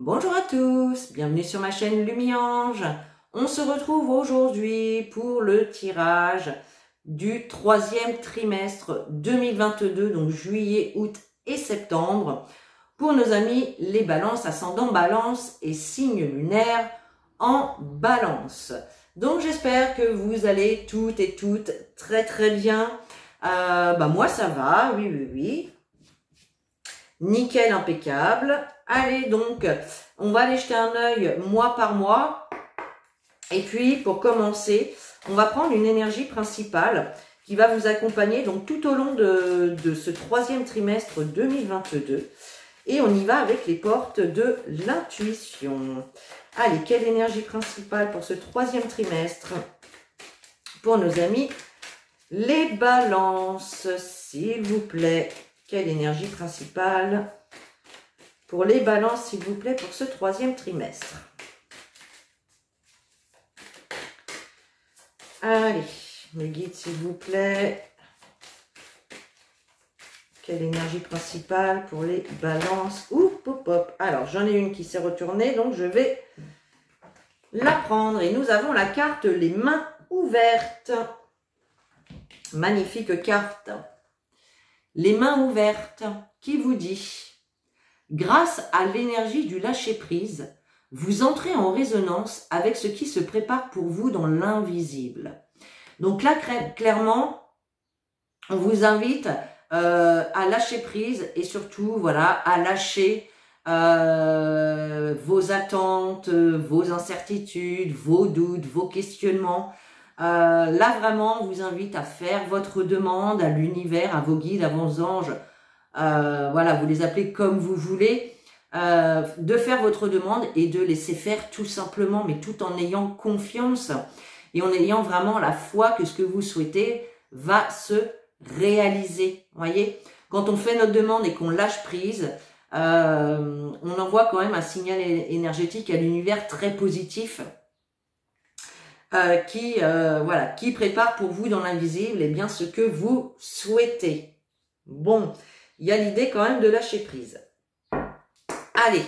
Bonjour à tous, bienvenue sur ma chaîne Lumiange. On se retrouve aujourd'hui pour le tirage du troisième trimestre 2022, donc juillet, août et septembre, pour nos amis les balances, ascendant balance et signe lunaire en balance. Donc j'espère que vous allez toutes et toutes très bien. Moi ça va, oui. Nickel, impeccable. Allez donc, on va aller jeter un œil mois par mois. Et puis, pour commencer, on va prendre une énergie principale qui va vous accompagner donc tout au long de ce troisième trimestre 2022. Et on y va avec les portes de l'intuition. Allez, quelle énergie principale pour ce troisième trimestre pour nos amis les balances, s'il vous plaît. Quelle énergie principale pour les balances, s'il vous plaît, pour ce troisième trimestre. Allez, mes guides, s'il vous plaît. Quelle énergie principale pour les balances. Oup, hop, hop. Alors, j'en ai une qui s'est retournée, donc je vais la prendre. Et nous avons la carte les mains ouvertes. Magnifique carte. Les mains ouvertes, qui vous dit, grâce à l'énergie du lâcher-prise, vous entrez en résonance avec ce qui se prépare pour vous dans l'invisible. Donc là, clairement, on vous invite à lâcher prise et surtout, voilà, à lâcher vos attentes, vos incertitudes, vos doutes, vos questionnements. Là, vraiment, on vous invite à faire votre demande à l'univers, à vos guides, à vos anges. Voilà, vous les appelez comme vous voulez. De faire votre demande et de laisser faire tout simplement, mais tout en ayant confiance et en ayant vraiment la foi que ce que vous souhaitez va se réaliser. Voyez, quand on fait notre demande et qu'on lâche prise, on envoie quand même un signal énergétique à l'univers très positif. Qui prépare pour vous dans l'invisible bien ce que vous souhaitez. Bon, il y a l'idée quand même de lâcher prise. Allez,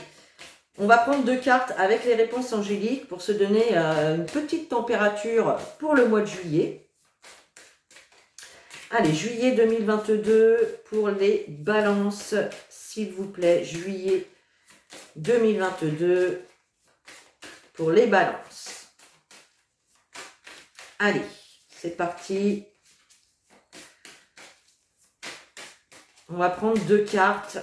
on va prendre deux cartes avec les réponses angéliques pour se donner une petite température pour le mois de juillet. Allez, juillet 2022 pour les balances, s'il vous plaît. Juillet 2022 pour les balances. Allez, c'est parti. On va prendre deux cartes.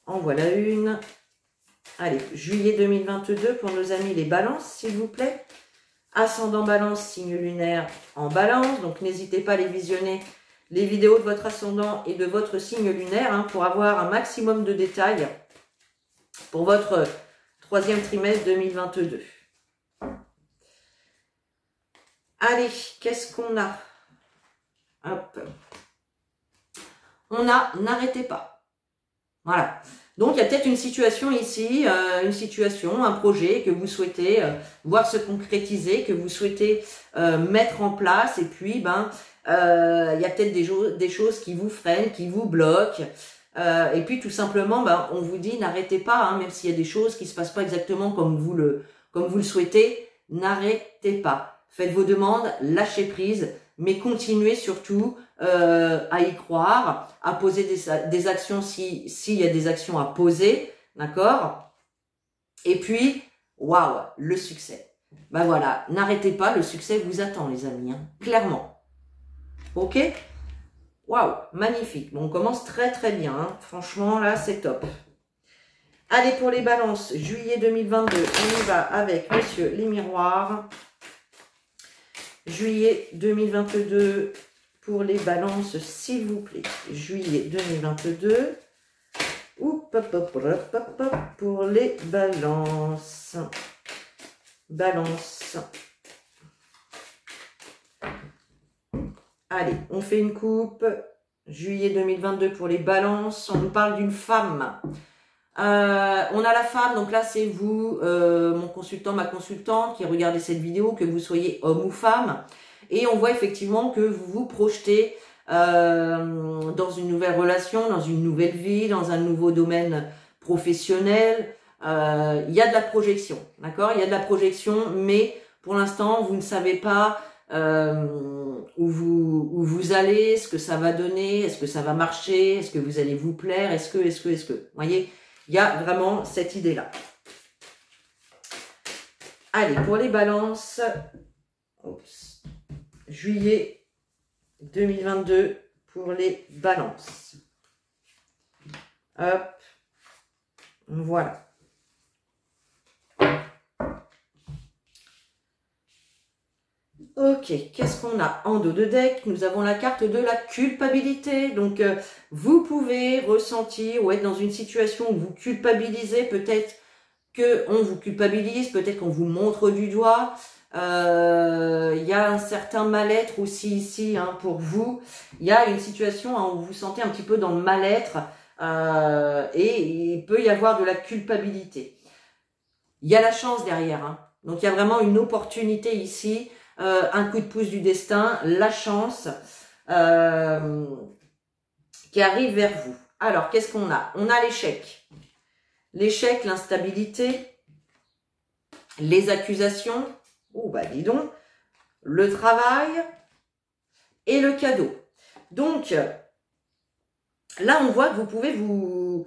En voilà une. Allez, juillet 2022 pour nos amis les balances, s'il vous plaît. Ascendant balance, signe lunaire en balance. Donc, n'hésitez pas à les visionner, les vidéos de votre ascendant et de votre signe lunaire pour avoir un maximum de détails pour votre troisième trimestre 2022. Allez, qu'est-ce qu'on a? Hop. On a n'arrêtez pas. Voilà. Donc, il y a peut-être une situation ici, un projet que vous souhaitez voir se concrétiser, que vous souhaitez mettre en place. Et puis, il y a peut-être des choses qui vous freinent, qui vous bloquent. Et puis, tout simplement, on vous dit n'arrêtez pas, même s'il y a des choses qui ne se passent pas exactement comme vous le souhaitez, n'arrêtez pas. Faites vos demandes, lâchez prise, mais continuez surtout à y croire, à poser des actions s'il y a des actions à poser, d'accord? Et puis, waouh, le succès. Voilà, n'arrêtez pas, le succès vous attend, les amis, clairement. Ok? Waouh, magnifique. Bon, on commence très bien, franchement, là, c'est top. Allez, pour les balances, juillet 2022, on y va avec messieurs les miroirs. Juillet 2022 pour les balances, s'il vous plaît. Juillet 2022. Pour les balances. Balance. Allez, on fait une coupe. Juillet 2022 pour les balances. On nous parle d'une femme. On a la femme, donc là c'est vous, mon consultant, ma consultante qui regardez cette vidéo, que vous soyez homme ou femme, et on voit effectivement que vous vous projetez dans une nouvelle relation, dans une nouvelle vie, dans un nouveau domaine professionnel. Il y a de la projection, d'accord? Il y a de la projection, mais pour l'instant, vous ne savez pas où vous allez, ce que ça va donner, est-ce que ça va marcher, est-ce que vous allez vous plaire, est-ce que, vous voyez, il y a vraiment cette idée-là. Allez, pour les balances, oups, juillet 2022 pour les balances. Hop, voilà. Ok, qu'est-ce qu'on a en dos de deck? Nous avons la carte de la culpabilité. Donc, vous pouvez ressentir ou être dans une situation où vous culpabilisez. Peut-être qu'on vous culpabilise, peut-être qu'on vous montre du doigt. Il y a un certain mal-être aussi ici pour vous. Il y a une situation où vous vous sentez un petit peu dans le mal-être et il peut y avoir de la culpabilité. Il y a la chance derrière. Donc, il y a vraiment une opportunité ici. Un coup de pouce du destin, la chance qui arrive vers vous. Alors, qu'est-ce qu'on a? On a l'échec. L'échec, l'instabilité, les accusations, oh bah dis donc, le travail et le cadeau. Donc, là, on voit que vous pouvez vous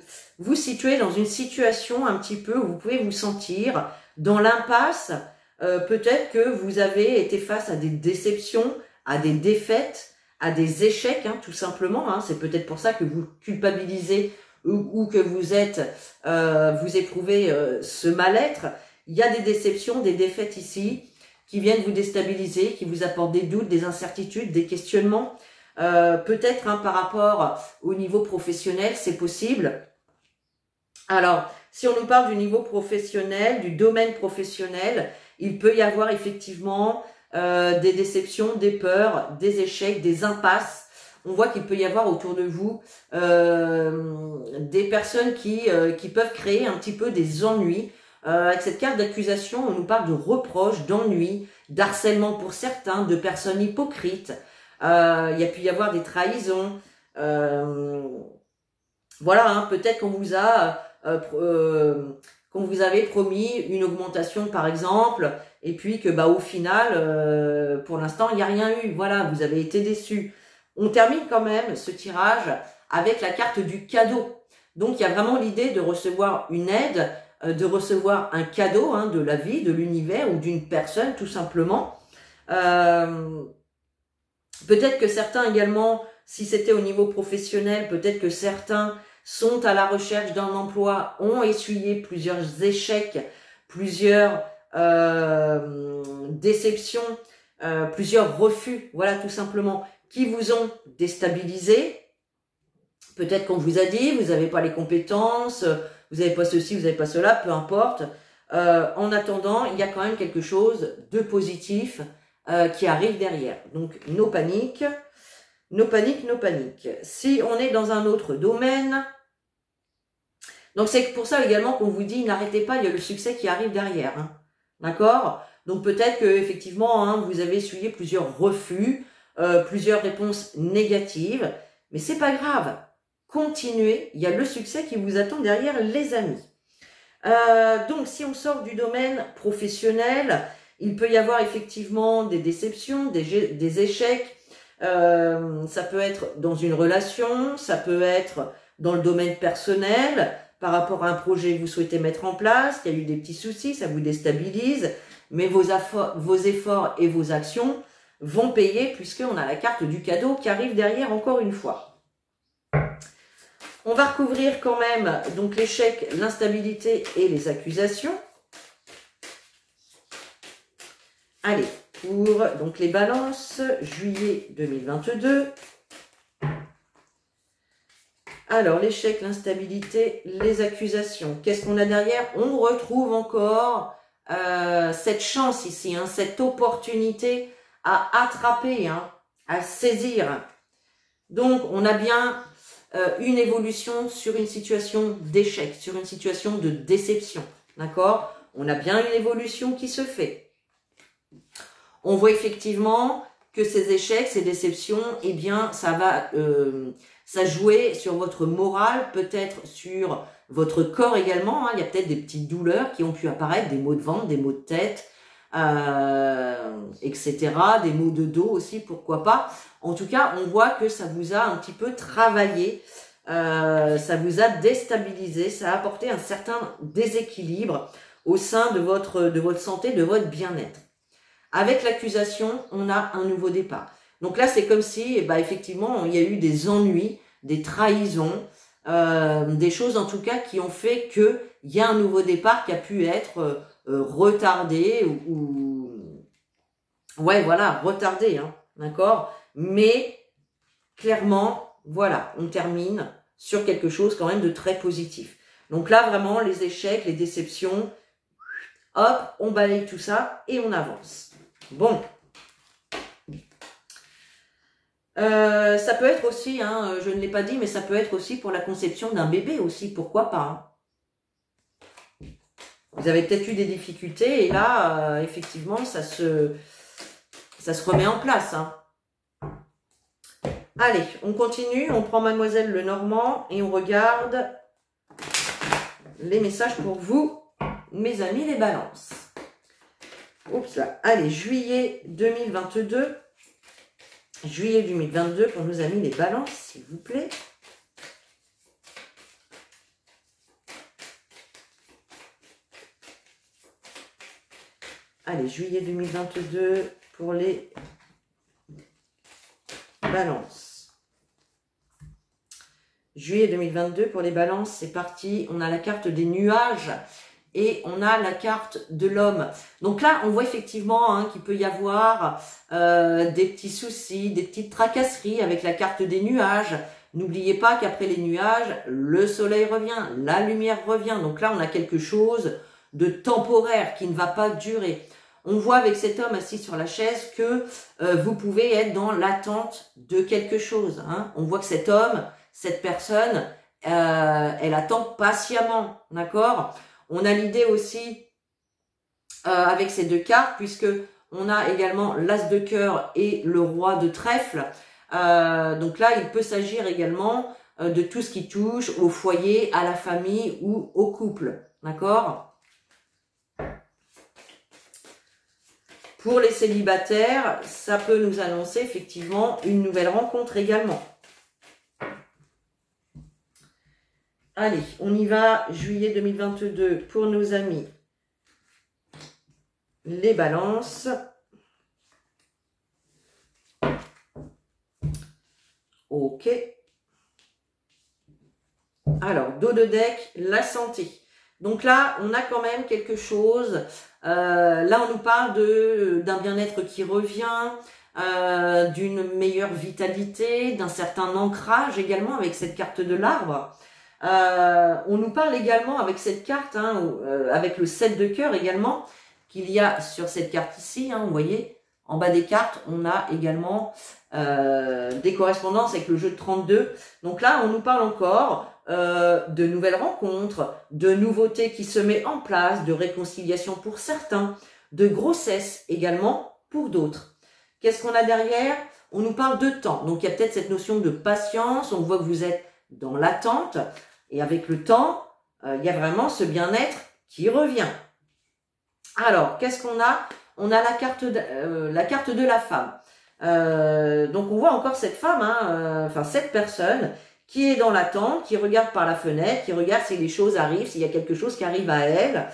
situer dans une situation un petit peu où vous pouvez vous sentir dans l'impasse. Peut-être que vous avez été face à des déceptions, à des défaites, à des échecs, tout simplement. C'est peut-être pour ça que vous culpabilisez ou que vous éprouvez ce mal-être. Il y a des déceptions, des défaites ici qui viennent vous déstabiliser, qui vous apportent des doutes, des incertitudes, des questionnements. Peut-être par rapport au niveau professionnel, c'est possible. Alors, si on nous parle du niveau professionnel, du domaine professionnel, il peut y avoir effectivement des déceptions, des peurs, des échecs, des impasses. On voit qu'il peut y avoir autour de vous des personnes qui peuvent créer un petit peu des ennuis. Avec cette carte d'accusation, on nous parle de reproches, d'ennuis, d'harcèlement pour certains, de personnes hypocrites. Il y a pu y avoir des trahisons. Voilà, peut-être qu'on vous a qu'on vous avait promis une augmentation par exemple, et puis que au final, pour l'instant, il n'y a rien eu. Voilà, vous avez été déçus. On termine quand même ce tirage avec la carte du cadeau. Donc, il y a vraiment l'idée de recevoir une aide, de recevoir un cadeau de la vie, de l'univers ou d'une personne, tout simplement. Peut-être que certains également, si c'était au niveau professionnel, peut-être que certains sont à la recherche d'un emploi, ont essuyé plusieurs échecs, plusieurs déceptions, plusieurs refus, voilà tout simplement, qui vous ont déstabilisé. Peut-être qu'on vous a dit, vous n'avez pas les compétences, vous n'avez pas ceci, vous n'avez pas cela, peu importe. En attendant, il y a quand même quelque chose de positif qui arrive derrière. Donc, no panique. No panique, no panique. Si on est dans un autre domaine, donc c'est pour ça également qu'on vous dit n'arrêtez pas, il y a le succès qui arrive derrière. D'accord? Donc peut-être que effectivement vous avez essuyé plusieurs refus, plusieurs réponses négatives, mais c'est pas grave. Continuez, il y a le succès qui vous attend derrière, les amis. Donc si on sort du domaine professionnel, il peut y avoir effectivement des déceptions, des échecs. Ça peut être dans une relation, ça peut être dans le domaine personnel, par rapport à un projet que vous souhaitez mettre en place, il y a eu des petits soucis, ça vous déstabilise, mais vos efforts et vos actions vont payer puisqu'on a la carte du cadeau qui arrive derrière encore une fois. On va recouvrir quand même donc l'échec, l'instabilité et les accusations. Allez, pour donc les balances, juillet 2022. Alors, l'échec, l'instabilité, les accusations. Qu'est-ce qu'on a derrière? On retrouve encore cette chance ici, cette opportunité à attraper, à saisir. Donc, on a bien une évolution sur une situation d'échec, sur une situation de déception. D'accord? On a bien une évolution qui se fait. On voit effectivement que ces échecs, ces déceptions, eh bien, ça va ça jouer sur votre morale, peut-être sur votre corps également. Hein. Il y a peut-être des petites douleurs qui ont pu apparaître, des maux de ventre, des maux de tête, etc. Des maux de dos aussi, pourquoi pas. En tout cas, on voit que ça vous a un petit peu travaillé, ça vous a déstabilisé, ça a apporté un certain déséquilibre au sein de votre santé, de votre bien-être. Avec l'accusation, on a un nouveau départ. Donc là, c'est comme si, effectivement, il y a eu des ennuis, des trahisons, des choses en tout cas qui ont fait qu'il y a un nouveau départ qui a pu être retardé ouais, voilà, retardé, hein, d'accord. Mais clairement, voilà, on termine sur quelque chose quand même de très positif. Donc là, vraiment, les échecs, les déceptions, hop, on balaye tout ça et on avance. Bon. Ça peut être aussi, hein, je ne l'ai pas dit, mais ça peut être aussi pour la conception d'un bébé aussi, pourquoi pas. Hein. Vous avez peut-être eu des difficultés et là, effectivement, ça se remet en place. Hein. Allez, on continue, on prend Mademoiselle Lenormand et on regarde les messages pour vous, mes amis les balances. Oups là, allez, juillet 2022. Juillet 2022 pour nos amis les balances, s'il vous plaît. Allez, juillet 2022 pour les balances. Juillet 2022 pour les balances, c'est parti. On a la carte des nuages et on a la carte de l'homme. Donc là, on voit effectivement hein, qu'il peut y avoir des petits soucis, des petites tracasseries avec la carte des nuages. N'oubliez pas qu'après les nuages, le soleil revient, la lumière revient. Donc là, on a quelque chose de temporaire qui ne va pas durer. On voit avec cet homme assis sur la chaise que vous pouvez être dans l'attente de quelque chose. Hein. On voit que cet homme, cette personne, elle attend patiemment, d'accord ? On a l'idée aussi avec ces deux cartes, puisque on a également l'as de cœur et le roi de trèfle. Donc là, il peut s'agir également de tout ce qui touche au foyer, à la famille ou au couple. D'accord ? Pour les célibataires, ça peut nous annoncer effectivement une nouvelle rencontre également. Allez, on y va, juillet 2022 pour nos amis les balances. Ok. Alors, dos de deck, la santé. Donc là, on a quand même quelque chose. Là, on nous parle d'un bien-être qui revient, d'une meilleure vitalité, d'un certain ancrage également avec cette carte de l'arbre. On nous parle également avec cette carte, hein, avec le 7 de cœur également, qu'il y a sur cette carte ici, hein, vous voyez, en bas des cartes, on a également des correspondances avec le jeu de 32. Donc là, on nous parle encore de nouvelles rencontres, de nouveautés qui se mettent en place, de réconciliation pour certains, de grossesse également pour d'autres. Qu'est-ce qu'on a derrière? On nous parle de temps. Donc il y a peut-être cette notion de patience, on voit que vous êtes dans l'attente. Et avec le temps, il y a vraiment ce bien-être qui revient. Alors, qu'est-ce qu'on a? On a la carte de la femme. Donc, on voit encore cette femme, hein, enfin cette personne qui est dans l'attente, qui regarde par la fenêtre, qui regarde si les choses arrivent, s'il y a quelque chose qui arrive à elle.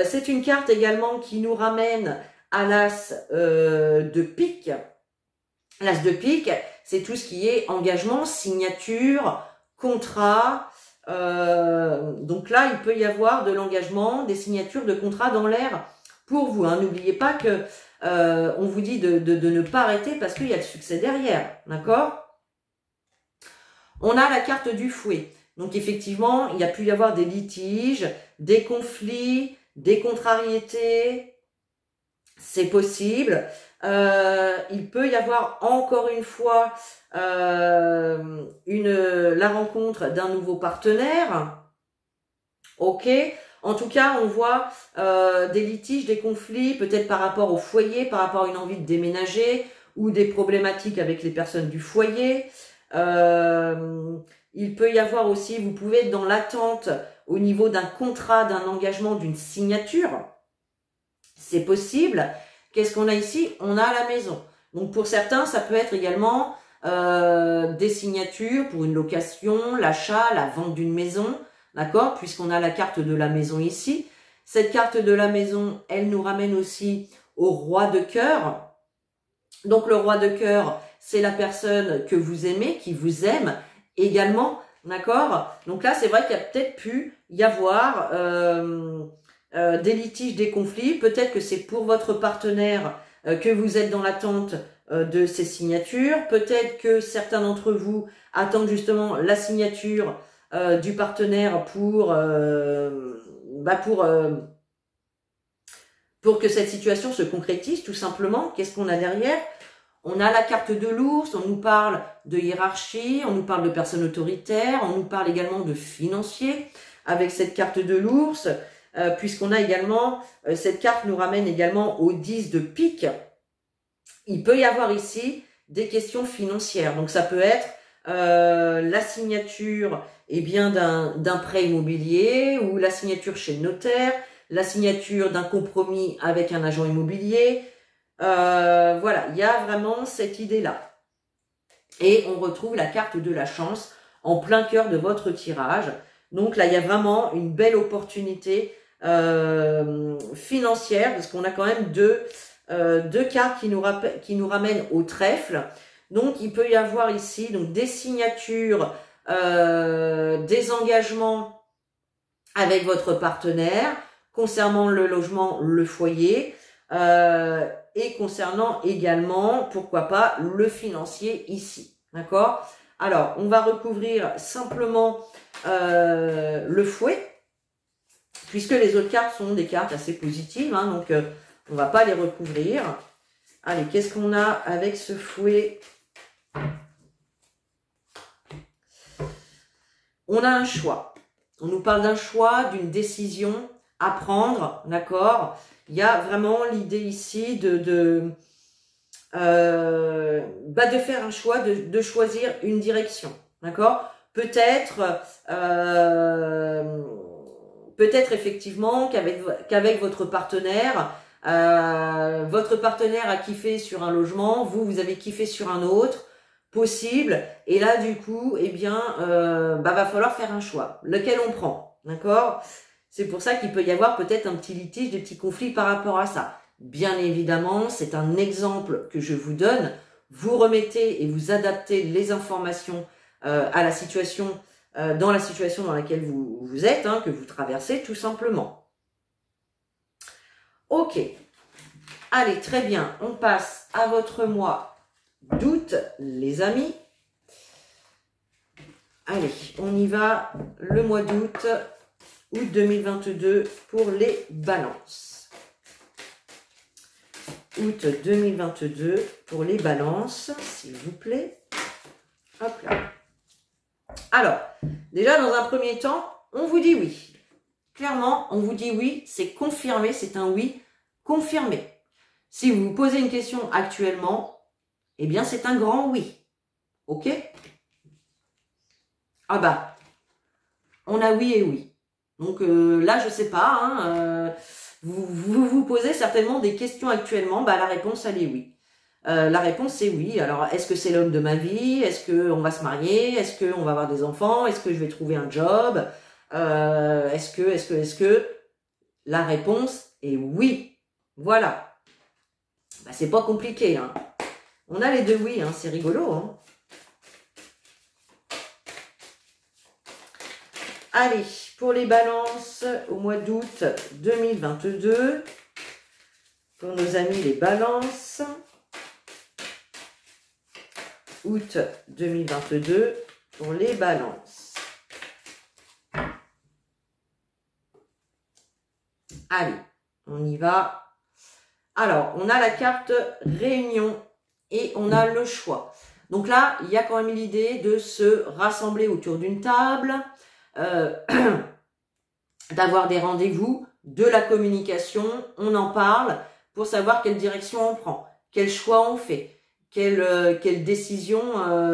C'est une carte également qui nous ramène à l'as de pique. L'as de pique, c'est tout ce qui est engagement, signature, contrat. Donc là, il peut y avoir de l'engagement, des signatures de contrats dans l'air pour vous. Hein. N'oubliez pas que on vous dit de ne pas arrêter parce qu'il y a le succès derrière. D'accord? On a la carte du fouet. Donc effectivement, il y a pu y avoir des litiges, des conflits, des contrariétés. C'est possible. Il peut y avoir encore une fois la rencontre d'un nouveau partenaire. Ok. En tout cas, on voit des litiges, des conflits, peut-être par rapport au foyer, par rapport à une envie de déménager ou des problématiques avec les personnes du foyer. Il peut y avoir aussi, vous pouvez être dans l'attente au niveau d'un contrat, d'un engagement, d'une signature. C'est possible. Qu'est-ce qu'on a ici? On a la maison. Donc pour certains, ça peut être également des signatures pour une location, l'achat, la vente d'une maison, d'accord? Puisqu'on a la carte de la maison ici. Cette carte de la maison, elle nous ramène aussi au roi de cœur. Donc le roi de cœur, c'est la personne que vous aimez, qui vous aime également, d'accord? Donc là, c'est vrai qu'il y a peut-être pu y avoir des litiges, des conflits. Peut-être que c'est pour votre partenaire que vous êtes dans l'attente de ces signatures. Peut-être que certains d'entre vous attendent justement la signature du partenaire pour que cette situation se concrétise, tout simplement. Qu'est-ce qu'on a derrière? On a la carte de l'ours, on nous parle de hiérarchie, on nous parle de personnes autoritaires, on nous parle également de financiers avec cette carte de l'ours, puisqu'on a également, cette carte nous ramène également au 10 de pique. Il peut y avoir ici des questions financières. Donc ça peut être la signature d'un prêt immobilier ou la signature chez le notaire, la signature d'un compromis avec un agent immobilier. Voilà, il y a vraiment cette idée-là. Et on retrouve la carte de la chance en plein cœur de votre tirage. Donc là, il y a vraiment une belle opportunité financière, parce qu'on a quand même deux cartes qui nous ramènent au trèfle. Donc, il peut y avoir ici donc des signatures, des engagements avec votre partenaire concernant le logement, le foyer, et concernant également, pourquoi pas, le financier ici. D'accord? Alors, on va recouvrir simplement le fouet, puisque les autres cartes sont des cartes assez positives, hein, donc on va pas les recouvrir. Allez, qu'est-ce qu'on a avec ce fouet? On a un choix. On nous parle d'un choix, d'une décision à prendre, d'accord? Il y a vraiment l'idée ici de faire un choix, de choisir une direction, d'accord? Peut-être effectivement qu'avec votre partenaire a kiffé sur un logement, vous avez kiffé sur un autre, possible, et là du coup, eh bien, va falloir faire un choix, lequel on prend, d'accord? C'est pour ça qu'il peut y avoir peut-être un petit litige, des petits conflits par rapport à ça. Bien évidemment, c'est un exemple que je vous donne. Vous remettez et vous adaptez les informations à la situation, dans la situation dans laquelle vous êtes, hein, que vous traversez tout simplement. Ok. Allez, très bien. On passe à votre mois d'août, les amis. Allez, on y va. Le mois d'août, août 2022 pour les balances. Août 2022 pour les balances, s'il vous plaît. Hop là. Alors, déjà dans un premier temps, on vous dit oui. Clairement, on vous dit oui, c'est confirmé, c'est un oui confirmé. Si vous vous posez une question actuellement, eh bien c'est un grand oui. Ok? Ah bah, on a oui et oui. Donc là, je sais pas, hein, vous posez certainement des questions actuellement, bah la réponse, elle est oui. La réponse, c'est oui. Alors, est-ce que c'est l'homme de ma vie? Est-ce qu'on va se marier? Est-ce qu'on va avoir des enfants? Est-ce que je vais trouver un job? Est-ce que... La réponse est oui. Voilà. Bah, c'est pas compliqué, hein. On a les deux oui, hein. C'est rigolo, hein. Allez, pour les balances au mois d'août 2022, pour nos amis les balances, août 2022, pour les balances. Allez, on y va. Alors, on a la carte réunion et on a le choix. Donc là, il y a quand même l'idée de se rassembler autour d'une table, d'avoir des rendez-vous, de la communication, on en parle pour savoir quelle direction on prend, quel choix on fait, quelle décision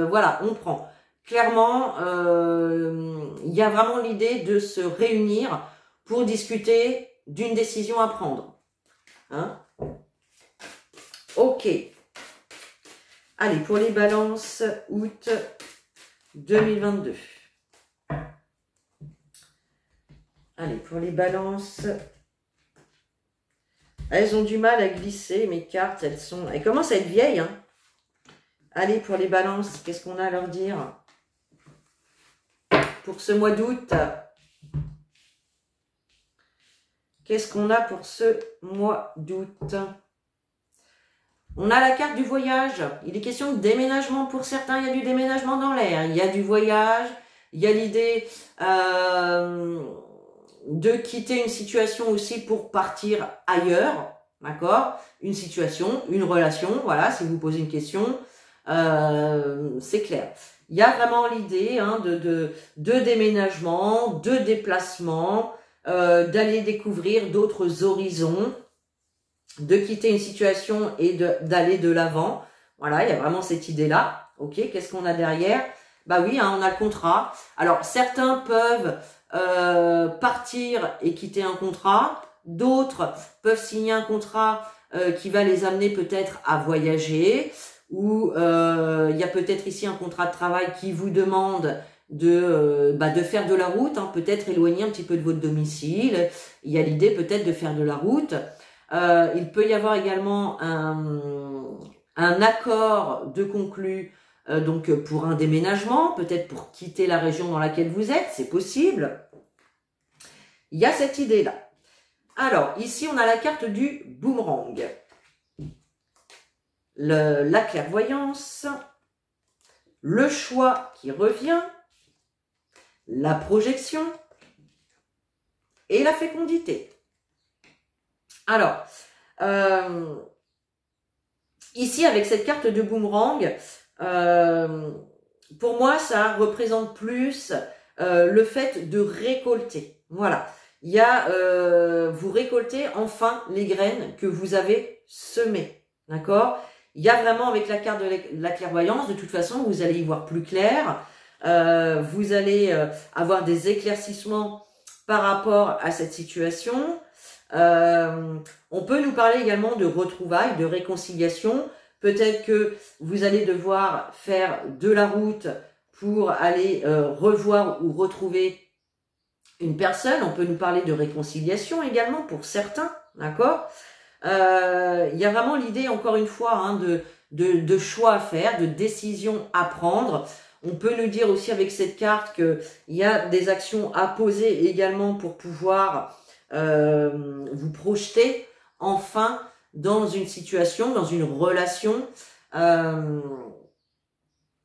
voilà, on prend. Clairement, il y a vraiment l'idée de se réunir pour discuter d'une décision à prendre. Hein? Ok. Allez, pour les balances, août 2022. Allez, pour les balances, elles ont du mal à glisser, mes cartes, elles commencent à être vieilles. Hein. Allez, pour les balances, qu'est-ce qu'on a à leur dire pour ce mois d'août? Qu'est-ce qu'on a pour ce mois d'août? On a la carte du voyage. Il est question de déménagement pour certains. Il y a du déménagement dans l'air. Il y a du voyage. Il y a l'idée de quitter une situation aussi pour partir ailleurs. D'accord? Une situation, une relation. Voilà, si vous posez une question, c'est clair. Il y a vraiment l'idée hein, de déménagement, de déplacement, d'aller découvrir d'autres horizons, de quitter une situation et d'aller de l'avant. Voilà, il y a vraiment cette idée-là. Ok, qu'est-ce qu'on a derrière? Bah oui, hein, on a le contrat. Alors, certains peuvent partir et quitter un contrat. D'autres peuvent signer un contrat qui va les amener peut-être à voyager. Ou il y a peut-être ici un contrat de travail qui vous demande de faire de la route, hein, peut-être éloigner un petit peu de votre domicile. Il y a l'idée peut-être de faire de la route. Il peut y avoir également un accord de conclu donc pour un déménagement, peut-être pour quitter la région dans laquelle vous êtes, c'est possible. Il y a cette idée-là. Alors, ici, on a la carte du boomerang. La clairvoyance, le choix qui revient, la projection et la fécondité. Alors, ici, avec cette carte de boomerang, pour moi, ça représente plus le fait de récolter. Voilà. Il y a, vous récoltez enfin les graines que vous avez semées. D'accord? Il y a vraiment, avec la carte de la clairvoyance, de toute façon, vous allez y voir plus clair. Vous allez avoir des éclaircissements par rapport à cette situation. On peut nous parler également de retrouvailles, de réconciliation. Peut-être que vous allez devoir faire de la route pour aller revoir ou retrouver une personne. On peut nous parler de réconciliation également pour certains, d'accord? Il y a vraiment l'idée, encore une fois, hein, de choix à faire, de décisions à prendre. On peut nous dire aussi avec cette carte qu'il y a des actions à poser également pour pouvoir vous projeter enfin dans une situation, dans une relation. Il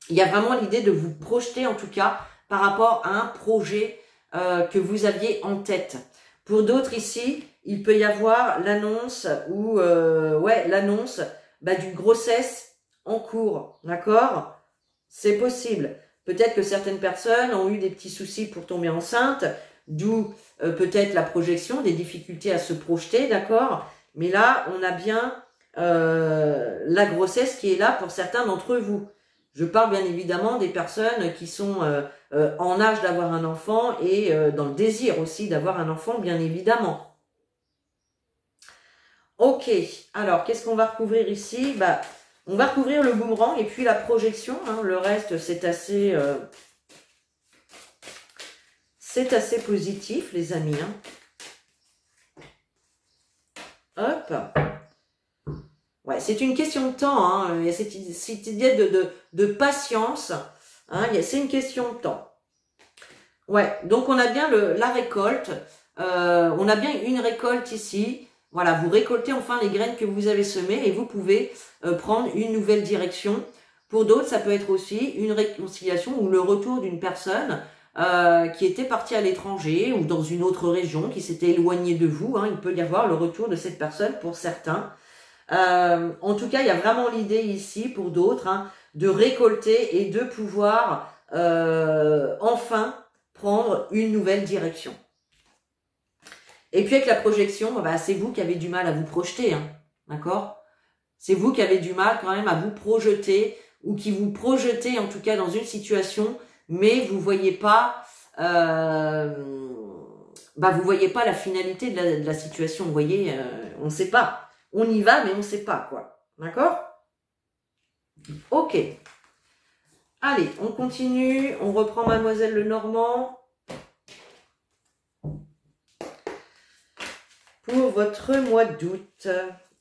y a vraiment l'idée de vous projeter en tout cas par rapport à un projet que vous aviez en tête. Pour d'autres ici, il peut y avoir l'annonce ou l'annonce d'une grossesse en cours, d'accord? C'est possible. Peut-être que certaines personnes ont eu des petits soucis pour tomber enceinte, d'où peut-être la projection, des difficultés à se projeter, d'accord? Mais là, on a bien la grossesse qui est là pour certains d'entre vous. Je parle bien évidemment des personnes qui sont en âge d'avoir un enfant et dans le désir aussi d'avoir un enfant, bien évidemment. Ok, alors qu'est-ce qu'on va recouvrir ici? On va recouvrir le boomerang et puis la projection. Hein. Le reste, c'est assez positif, les amis. Hein. Hop. Ouais, c'est une question de temps. Hein. Il y a cette idée de patience. Hein. C'est une question de temps. Ouais, donc on a bien la récolte. On a bien une récolte ici. Voilà, vous récoltez enfin les graines que vous avez semées et vous pouvez prendre une nouvelle direction. Pour d'autres, ça peut être aussi une réconciliation ou le retour d'une personne qui était partie à l'étranger ou dans une autre région, qui s'était éloignée de vous. Hein. Il peut y avoir le retour de cette personne pour certains. En tout cas, il y a vraiment l'idée ici pour d'autres hein, de récolter et de pouvoir enfin prendre une nouvelle direction. Et puis avec la projection, c'est vous qui avez du mal à vous projeter, hein, d'accord? C'est vous qui avez du mal quand même à vous projeter, ou qui vous projetez en tout cas dans une situation, mais vous voyez pas, vous voyez pas la finalité de la situation. Vous voyez, on ne sait pas. On y va, mais on ne sait pas quoi. D'accord? Ok. Allez, on continue. On reprend Mademoiselle Lenormand. Pour votre mois d'août.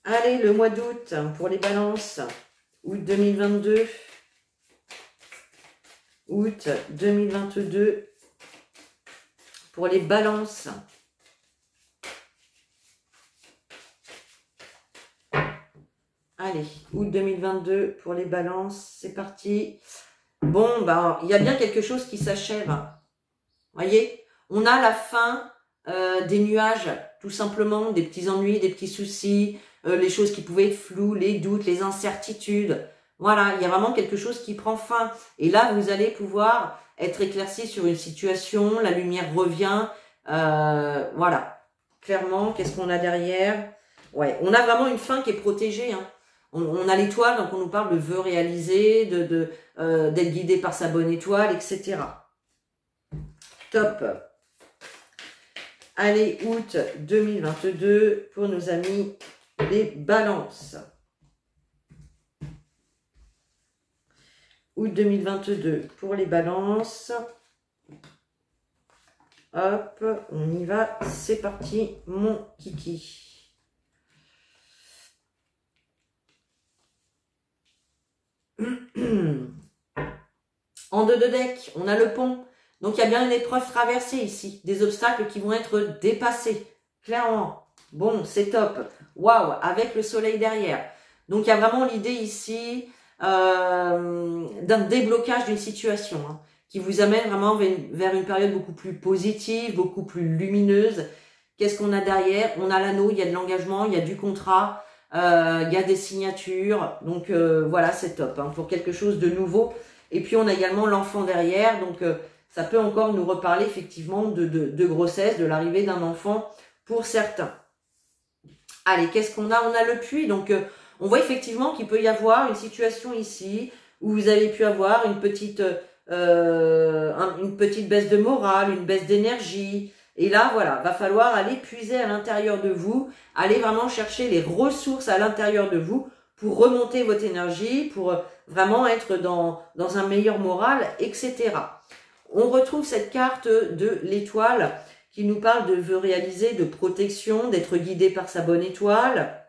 Allez, le mois d'août pour les balances. Août 2022. Août 2022. Pour les balances. Allez, août 2022 pour les balances. C'est parti. Bon, il y a bien quelque chose qui s'achève. Voyez, on a la fin des nuages, tout simplement, des petits ennuis, des petits soucis, les choses qui pouvaient être floues, les doutes, les incertitudes. Voilà, il y a vraiment quelque chose qui prend fin. Et là, vous allez pouvoir être éclairci sur une situation, la lumière revient. Voilà, clairement, qu'est-ce qu'on a derrière? Ouais, on a vraiment une fin qui est protégée. Hein. On a l'étoile, donc on nous parle de vœux réalisés, d'être guidé par sa bonne étoile, etc. Top. Allez, août 2022 pour nos amis les balances. Août 2022 pour les balances. Hop, on y va. C'est parti, mon kiki. En deux de deck, on a le pont. Donc, il y a bien une épreuve traversée ici. Des obstacles qui vont être dépassés. Clairement. Bon, c'est top. Waouh, avec le soleil derrière. Donc, il y a vraiment l'idée ici d'un déblocage d'une situation hein, qui vous amène vraiment vers une période beaucoup plus positive, beaucoup plus lumineuse. Qu'est-ce qu'on a derrière? On a l'anneau, il y a de l'engagement, il y a du contrat, il y a des signatures. Donc, voilà, c'est top hein, pour quelque chose de nouveau. Et puis, on a également l'enfant derrière. Donc, ça peut encore nous reparler effectivement de grossesse, de l'arrivée d'un enfant pour certains. Allez, qu'est-ce qu'on a? On a le puits. Donc, on voit effectivement qu'il peut y avoir une situation ici où vous avez pu avoir une petite baisse de morale, une baisse d'énergie. Et là, voilà, va falloir aller puiser à l'intérieur de vous, aller vraiment chercher les ressources à l'intérieur de vous pour remonter votre énergie, pour vraiment être dans un meilleur moral, etc. On retrouve cette carte de l'étoile qui nous parle de vœux réalisés, de protection, d'être guidé par sa bonne étoile.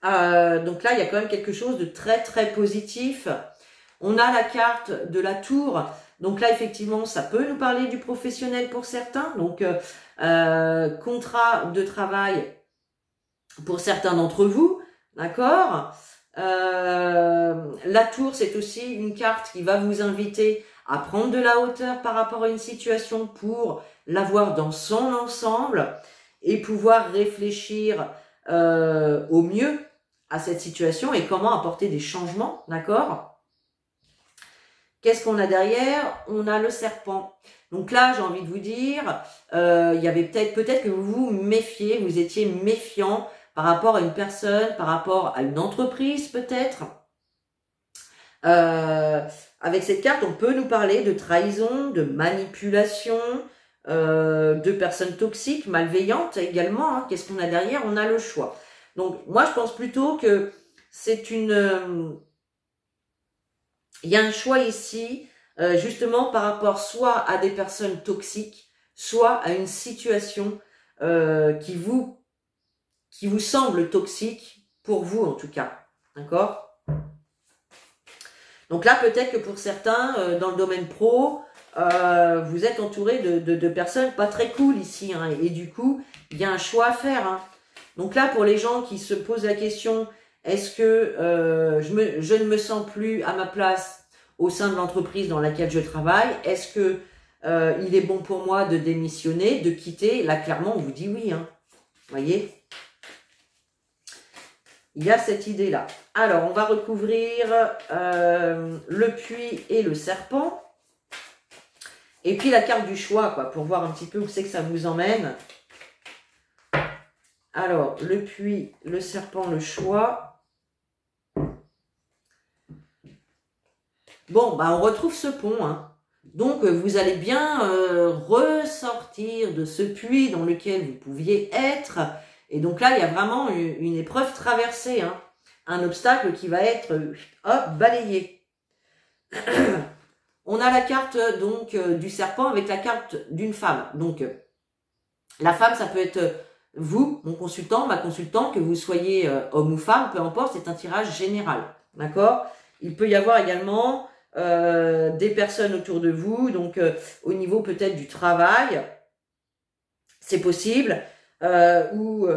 Donc là, il y a quand même quelque chose de très, très positif. On a la carte de la tour. Donc là, effectivement, ça peut nous parler du professionnel pour certains. Donc, contrat de travail pour certains d'entre vous. D'accord ? La tour, c'est aussi une carte qui va vous inviter à prendre de la hauteur par rapport à une situation pour la voir dans son ensemble et pouvoir réfléchir au mieux à cette situation et comment apporter des changements, d'accord? Qu'est-ce qu'on a derrière? On a le serpent. Donc là, j'ai envie de vous dire, il y avait peut-être que vous vous méfiez, vous étiez méfiant par rapport à une personne, par rapport à une entreprise peut-être. Avec cette carte, on peut nous parler de trahison, de manipulation, de personnes toxiques, malveillantes également. Hein. Qu'est-ce qu'on a derrière? On a le choix. Donc, moi, je pense plutôt que c'est une... il y a un choix ici, justement, par rapport soit à des personnes toxiques, soit à une situation qui vous semble toxique, pour vous en tout cas. D'accord? Donc là, peut-être que pour certains, dans le domaine pro, vous êtes entouré de personnes pas très cool ici. Hein, et du coup, il y a un choix à faire. Hein. Donc là, pour les gens qui se posent la question, est-ce que je ne me sens plus à ma place au sein de l'entreprise dans laquelle je travaille? Est-ce que il est bon pour moi de démissionner, de quitter? Là, clairement, on vous dit oui. Hein. Voyez? Il y a cette idée-là. Alors, on va recouvrir le puits et le serpent. Et puis la carte du choix, quoi, pour voir un petit peu où c'est que ça vous emmène. Alors, le puits, le serpent, le choix. Bon, bah on retrouve ce pont, hein. Donc, vous allez bien ressortir de ce puits dans lequel vous pouviez être. Et donc là, il y a vraiment une épreuve traversée, hein. Un obstacle qui va être, hop, balayé. On a la carte donc du serpent avec la carte d'une femme. Donc, la femme, ça peut être vous, mon consultant, ma consultante, que vous soyez homme ou femme, peu importe, c'est un tirage général. D'accord? Il peut y avoir également des personnes autour de vous, donc au niveau peut-être du travail, c'est possible, ou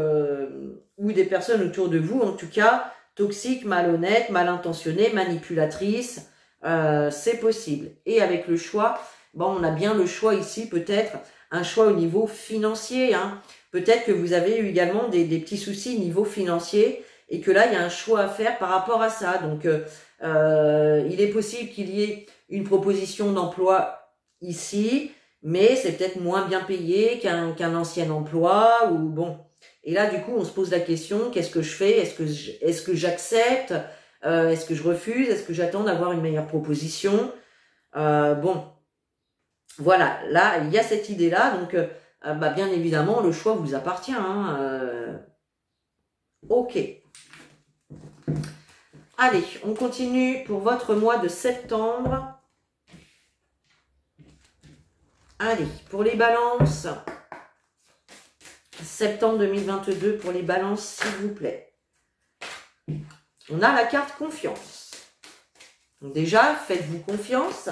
des personnes autour de vous, en tout cas, toxiques, malhonnêtes, mal intentionnées, manipulatrices, c'est possible. Et avec le choix, bon, on a bien le choix ici, peut-être un choix au niveau financier, hein. Peut-être que vous avez eu également des petits soucis au niveau financier et que là, il y a un choix à faire par rapport à ça. Donc, il est possible qu'il y ait une proposition d'emploi ici, mais c'est peut-être moins bien payé qu'un ancien emploi ou bon. Et là, du coup, on se pose la question, qu'est-ce que je fais? Est-ce que j'accepte? Est-ce que je refuse? Est-ce que j'attends d'avoir une meilleure proposition? Bon, voilà, là, il y a cette idée-là, donc bah, bien évidemment, le choix vous appartient. Hein, ok. Allez, on continue pour votre mois de septembre. Allez, pour les balances, septembre 2022, pour les balances, s'il vous plaît. On a la carte confiance. Donc déjà, faites-vous confiance.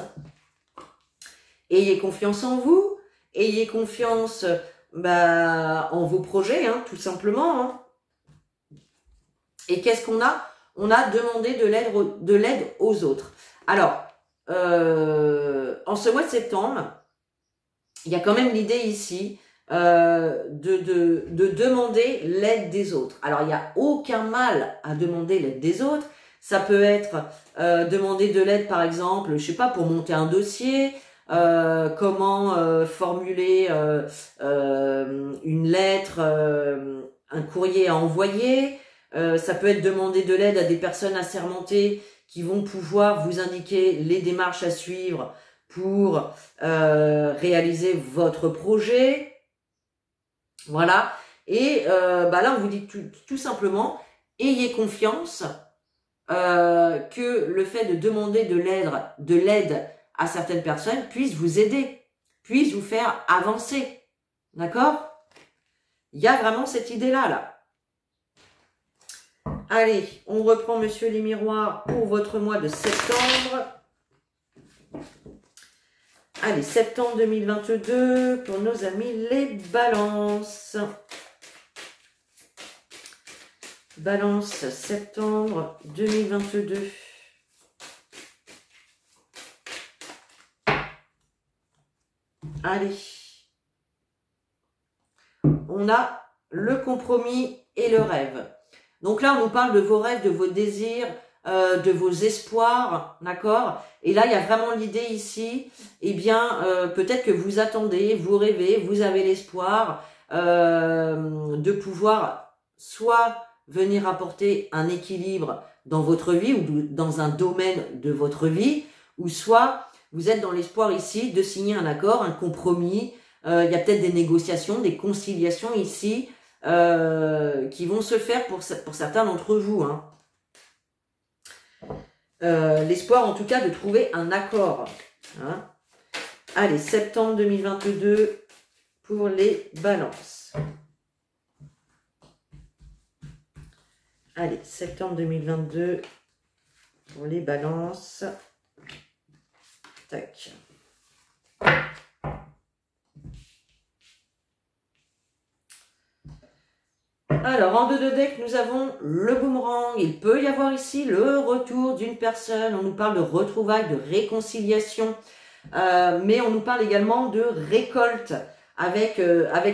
Ayez confiance en vous. Ayez confiance en vos projets, hein, tout simplement. Hein. Et qu'est-ce qu'on a? On a demandé de l'aide aux autres. Alors, en ce mois de septembre, il y a quand même l'idée ici de demander l'aide des autres. Alors, il n'y a aucun mal à demander l'aide des autres. Ça peut être demander de l'aide, par exemple, je sais pas, pour monter un dossier, comment formuler une lettre, un courrier à envoyer. Ça peut être demander de l'aide à des personnes assermentées qui vont pouvoir vous indiquer les démarches à suivre pour réaliser votre projet. Voilà. Et là, on vous dit tout simplement, ayez confiance que le fait de demander de l'aide à certaines personnes puisse vous aider, puisse vous faire avancer. D'accord? Il y a vraiment cette idée-là, là. Allez, on reprend, monsieur les miroirs, pour votre mois de septembre. Allez, septembre 2022, pour nos amis les balances. Balance, septembre 2022. Allez. On a le compromis et le rêve. Donc là, on nous parle de vos rêves, de vos désirs, de vos espoirs, d'accord? Et là, il y a vraiment l'idée ici, eh bien, peut-être que vous attendez, vous rêvez, vous avez l'espoir de pouvoir soit venir apporter un équilibre dans votre vie ou dans un domaine de votre vie, ou soit vous êtes dans l'espoir ici de signer un accord, un compromis. Il y a peut-être des négociations, des conciliations ici qui vont se faire pour certains d'entre vous. Hein. L'espoir en tout cas de trouver un accord. Hein. Allez, septembre 2022 pour les balances. Allez, septembre 2022 pour les balances. Tac. Alors, en 2 de deck, nous avons le boomerang. Il peut y avoir ici le retour d'une personne. On nous parle de retrouvailles, de réconciliation. Mais on nous parle également de récolte avec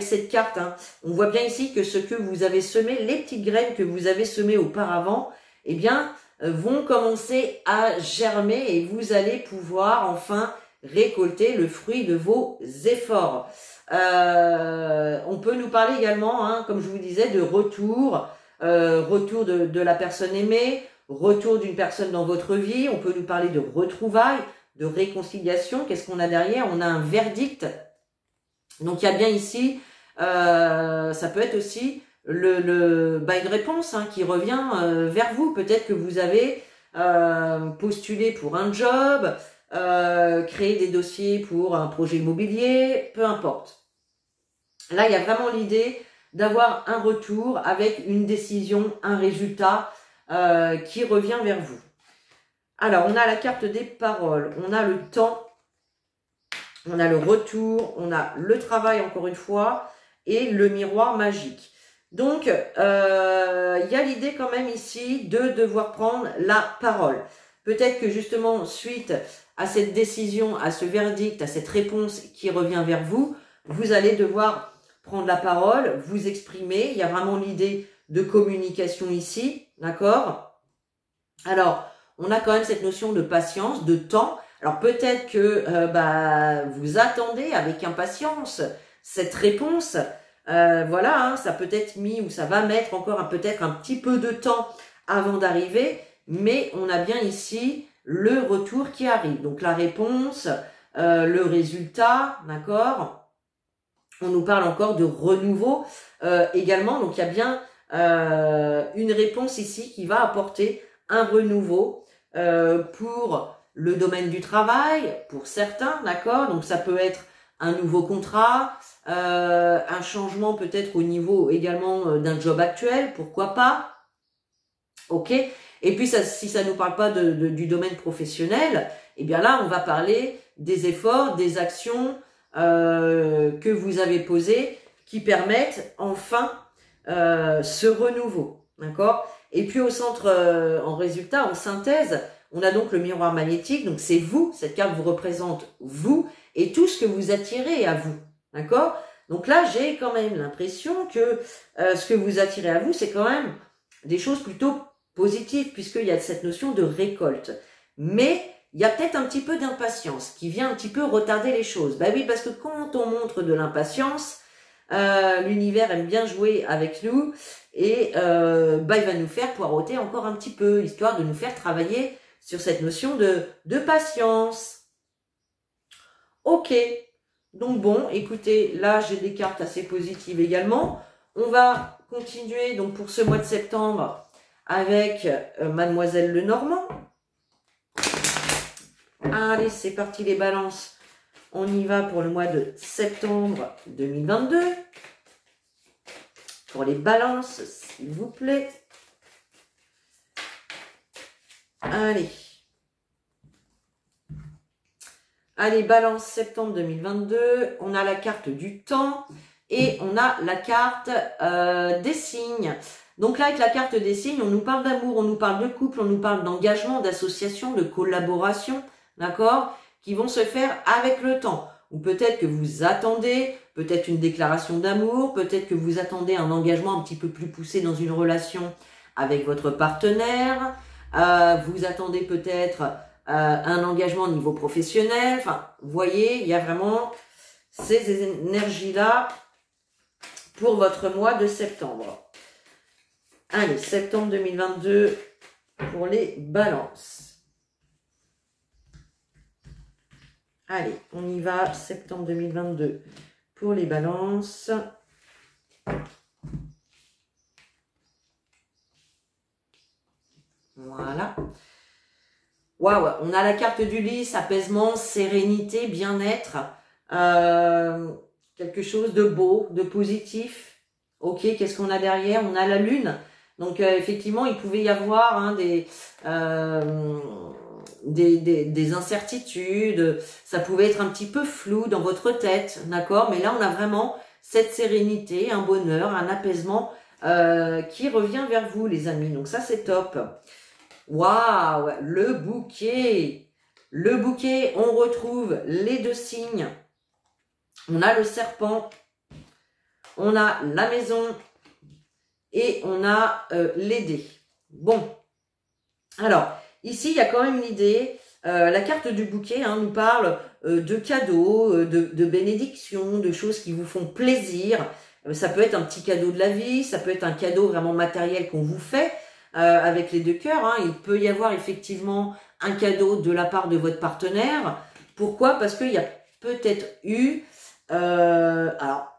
cette carte. Hein. On voit bien ici que ce que vous avez semé, les petites graines que vous avez semées auparavant, eh bien, vont commencer à germer et vous allez pouvoir enfin récolter le fruit de vos efforts. On peut nous parler également, hein, comme je vous disais, de retour de la personne aimée, retour d'une personne dans votre vie, on peut nous parler de retrouvailles, de réconciliation. Qu'est-ce qu'on a derrière? On a un verdict. Donc il y a bien ici, ça peut être aussi une réponse hein, qui revient vers vous. Peut-être que vous avez postulé pour un job, créé des dossiers pour un projet immobilier, peu importe. Là, il y a vraiment l'idée d'avoir un retour avec une décision, un résultat qui revient vers vous. Alors, on a la carte des paroles, on a le temps, on a le retour, on a le travail encore une fois et le miroir magique. Donc, il y a l'idée quand même ici de devoir prendre la parole. Peut-être que justement, suite à cette décision, à ce verdict, à cette réponse qui revient vers vous, vous allez devoir prendre la parole, vous exprimer. Il y a vraiment l'idée de communication ici, d'accord? Alors, on a quand même cette notion de patience, de temps. Alors peut-être que vous attendez avec impatience cette réponse. Voilà, hein, ça peut être mis ou ça va mettre encore peut-être un petit peu de temps avant d'arriver, mais on a bien ici le retour qui arrive. Donc la réponse, le résultat, d'accord? On nous parle encore de renouveau également. Donc il y a bien une réponse ici qui va apporter un renouveau pour le domaine du travail, pour certains, d'accord? Donc ça peut être un nouveau contrat, un changement peut-être au niveau également d'un job actuel, pourquoi pas? Ok. Et puis ça, si ça nous parle pas du domaine professionnel, eh bien là on va parler des efforts, des actions que vous avez posées qui permettent enfin ce renouveau, d'accord? Et puis au centre, en résultat, en synthèse, on a donc le miroir magnétique, donc c'est vous, cette carte vous représente vous et tout ce que vous attirez à vous, d'accord? Donc là, j'ai quand même l'impression que ce que vous attirez à vous, c'est quand même des choses plutôt positives, puisqu'il y a cette notion de récolte. Mais il y a peut-être un petit peu d'impatience qui vient un petit peu retarder les choses. Bah oui, parce que quand on montre de l'impatience, l'univers aime bien jouer avec nous et il va nous faire poireauter encore un petit peu, histoire de nous faire travailler sur cette notion de patience. Ok, donc bon, écoutez, là j'ai des cartes assez positives également. On va continuer donc pour ce mois de septembre avec Mademoiselle Lenormand. Allez, c'est parti les balances. On y va pour le mois de septembre 2022. Pour les balances, s'il vous plaît. Allez. Allez, balance septembre 2022. On a la carte du temps et on a la carte des signes. Donc là, avec la carte des signes, on nous parle d'amour, on nous parle de couple, on nous parle d'engagement, d'association, de collaboration, d'accord, qui vont se faire avec le temps. Ou peut-être que vous attendez, peut-être une déclaration d'amour, peut-être que vous attendez un engagement un petit peu plus poussé dans une relation avec votre partenaire, vous attendez peut-être un engagement au niveau professionnel. Enfin, vous voyez, il y a vraiment ces énergies-là pour votre mois de septembre. Allez, septembre 2022 pour les balances. Allez, on y va, septembre 2022 pour les balances. Voilà. Waouh, on a la carte du lys, apaisement, sérénité, bien-être. Quelque chose de beau, de positif. Ok, qu'est-ce qu'on a derrière? On a la lune. Donc effectivement, il pouvait y avoir hein, des incertitudes, ça pouvait être un petit peu flou dans votre tête, d'accord? Mais là, on a vraiment cette sérénité, un bonheur, un apaisement qui revient vers vous, les amis. Donc ça, c'est top. Waouh, le bouquet. Le bouquet, on retrouve les deux signes. On a le serpent, on a la maison et on a les dés. Bon, alors, ici, il y a quand même l'idée, la carte du bouquet hein, nous parle de cadeaux, de bénédictions, de choses qui vous font plaisir. Ça peut être un petit cadeau de la vie, ça peut être un cadeau vraiment matériel qu'on vous fait. avec les deux cœurs, hein, il peut y avoir effectivement un cadeau de la part de votre partenaire. Pourquoi? Parce qu'il y a peut-être eu, alors,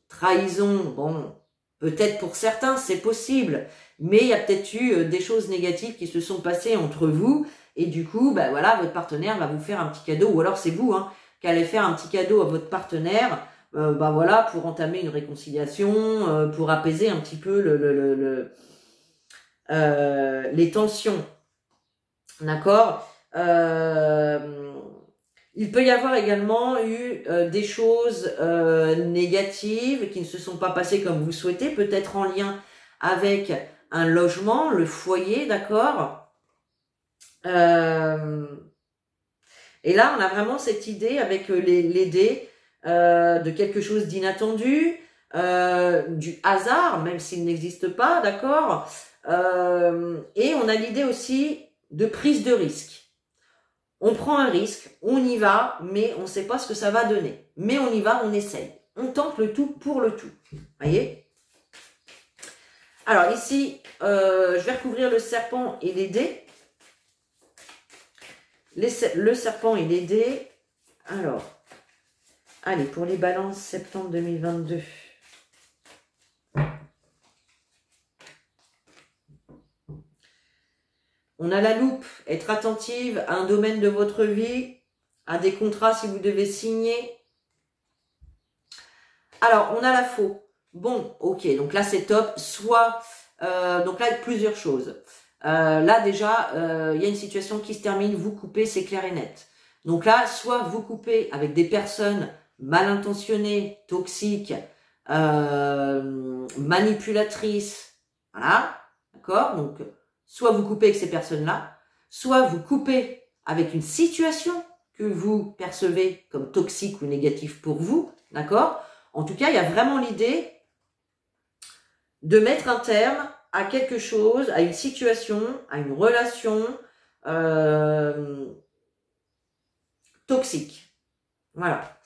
trahison, bon, peut-être pour certains, c'est possible, mais il y a peut-être eu des choses négatives qui se sont passées entre vous, et du coup, bah voilà, votre partenaire va vous faire un petit cadeau, ou alors c'est vous, hein, qui allez faire un petit cadeau à votre partenaire, bah voilà, pour entamer une réconciliation, pour apaiser un petit peu les tensions. D'accord? Il peut y avoir également eu des choses négatives qui ne se sont pas passées comme vous souhaitez, peut-être en lien avec un logement, le foyer, d'accord? Et là, on a vraiment cette idée avec les dés de quelque chose d'inattendu, du hasard, même s'il n'existe pas, d'accord? Et on a l'idée aussi de prise de risque. On prend un risque, on y va, mais on ne sait pas ce que ça va donner. Mais on y va, on essaye. On tente le tout pour le tout. Voyez? Alors ici, je vais recouvrir le serpent et les dés. Le serpent et les dés. Alors, allez, pour les balances, septembre 2022. On a la loupe, être attentive à un domaine de votre vie, à des contrats si vous devez signer. Alors, on a la faux. Bon, ok, donc là c'est top. Soit, donc là, plusieurs choses. Là déjà, il y a une situation qui se termine, vous coupez, c'est clair et net. Donc là, soit vous coupez avec des personnes mal intentionnées, toxiques, manipulatrices, voilà, d'accord? Donc, soit vous coupez avec ces personnes-là, soit vous coupez avec une situation que vous percevez comme toxique ou négative pour vous, d'accord? En tout cas, il y a vraiment l'idée de mettre un terme à quelque chose, à une situation, à une relation toxique. Voilà.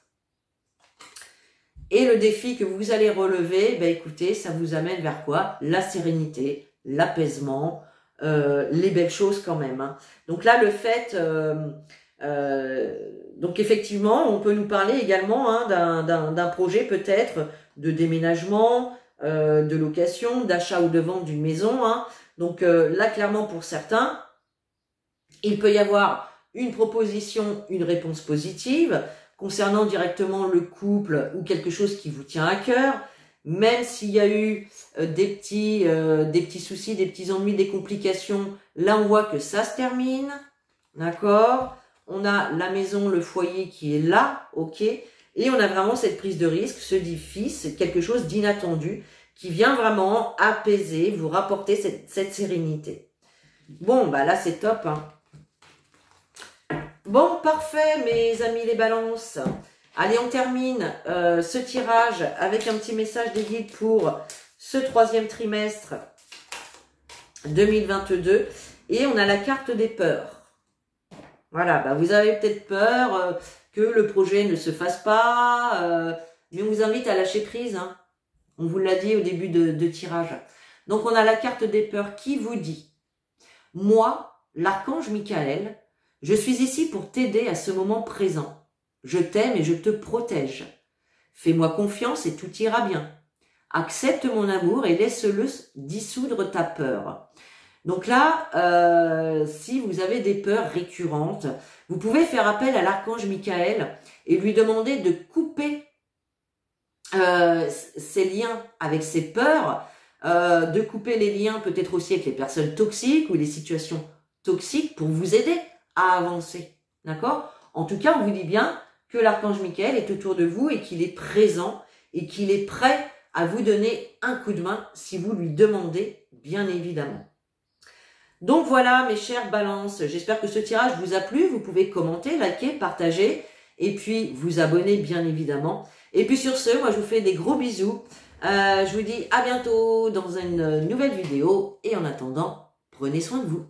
Et le défi que vous allez relever, ben écoutez, ça vous amène vers quoi? La sérénité, l'apaisement, les belles choses quand même. Hein. Donc là, le fait... donc effectivement, on peut nous parler également hein, d'un projet peut-être de déménagement, de location, d'achat ou de vente d'une maison. Hein. Donc là, clairement pour certains, il peut y avoir une proposition, une réponse positive concernant directement le couple ou quelque chose qui vous tient à cœur, même s'il y a eu des petits soucis, des petits ennuis, des complications. Là, on voit que ça se termine, d'accord? On a la maison, le foyer qui est là, ok? Et on a vraiment cette prise de risque, ce défi, c'est quelque chose d'inattendu qui vient vraiment apaiser, vous rapporter cette sérénité. Bon, bah là, c'est top, hein. Bon, parfait, mes amis les balances. Allez, on termine ce tirage avec un petit message des guides pour ce troisième trimestre 2022. Et on a la carte des peurs. Voilà, bah vous avez peut-être peur que le projet ne se fasse pas, mais on vous invite à lâcher prise. Hein. On vous l'a dit au début de tirage. Donc, on a la carte des peurs qui vous dit « Moi, l'archange Michael, je suis ici pour t'aider à ce moment présent. Je t'aime et je te protège. Fais-moi confiance et tout ira bien. Accepte mon amour et laisse-le dissoudre ta peur. » Donc là, si vous avez des peurs récurrentes, vous pouvez faire appel à l'archange Michael et lui demander de couper ses liens avec ses peurs, de couper les liens peut-être aussi avec les personnes toxiques ou les situations toxiques pour vous aider à avancer. D'accord? En tout cas, on vous dit bien que l'archange Michael est autour de vous et qu'il est présent et qu'il est prêt à vous donner un coup de main si vous lui demandez, bien évidemment. Donc voilà mes chères balances, j'espère que ce tirage vous a plu, vous pouvez commenter, liker, partager et puis vous abonner bien évidemment. Et puis sur ce, moi je vous fais des gros bisous, je vous dis à bientôt dans une nouvelle vidéo et en attendant, prenez soin de vous.